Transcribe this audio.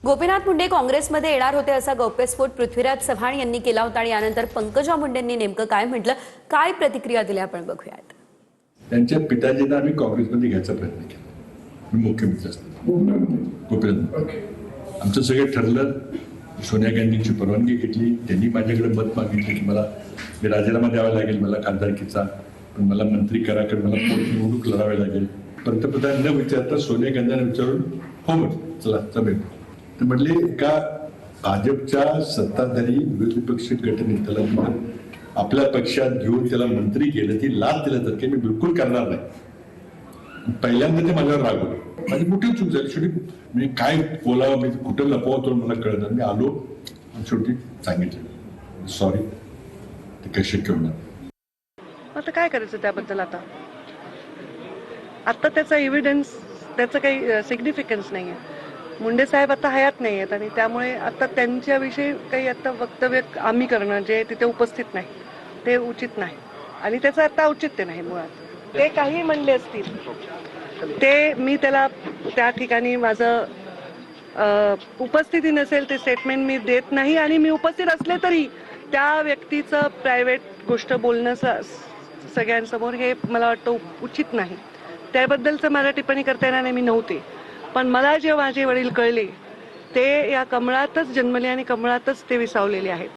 गोपीनाथ मुंडे काँग्रेसमध्ये येणार होते असा गौप्यस्फोट पृथ्वीराज चव्हाण यांनी केला होता आणि यानंतर पंकजा मुंडेंनी नेमकं काय म्हटलं, काय प्रतिक्रिया दिली आपण बघूयात. त्यांच्या पिताजींना आम्ही काँग्रेसमध्ये घ्यायचा प्रयत्न केला. मी मुख्यमंत्री असताना गोपीनाथ आमचं सगळं ठरलं. सोनिया गांधींची परवानगी घेतली. त्यांनी माझ्याकडे मत मागितलं की मला राजीनामा द्यावा लागेल, मला खासदारकीचा, पण मला मंत्री कराकडे मला निवडणूक लढावी लागेल. पंतप्रधान न विचारता सोनिया गांधींना विचारून हो म्हटलं चला जमेल. तर म्हटले एका भाजपच्या सत्ताधारी विरोधी पक्ष गटनेत्याला आपल्या पक्षात घेऊन त्याला मंत्री केलं, ती लाच दिलं तर मी बिलकुल करणार नाही. पहिल्यांदा ते माझ्यावर रागवले. माझी मोठी चूक झाली. शेवटी मी काय बोलावं, मी कुठं लपवतो मला कळत नाही. मी आलो आणि शेवटी सांगितलं सॉरी, ते काही शक्य होणार. आता काय करायचं त्याबद्दल? आता त्याचा एव्हिडन्स, त्याचं काही सिग्निफिकन्स नाही आहे. मुंडे साहेब आता हयात नाही आहेत आणि त्यामुळे आता त्यांच्याविषयी काही आता वक्तव्य आम्ही करणं जे तिथे उपस्थित नाही ते उचित नाही आणि त्याचं आता औचित्य नाही. मुळात ते काही म्हणले असतील ते मी त्याला त्या ठिकाणी माझं उपस्थिती नसेल ते स्टेटमेंट मी देत नाही आणि मी उपस्थित असले तरी त्या व्यक्तीचं प्रायव्हेट गोष्ट बोलणं सगळ्यांसमोर हे मला वाटतं उचित नाही. त्याबद्दलचं मला टिप्पणी करता येणार नाही, मी नव्हते. पण मला जे माझे वडील कळले ते या कमळातच जन्मले आणि कमळातच ते विसावलेले आहेत.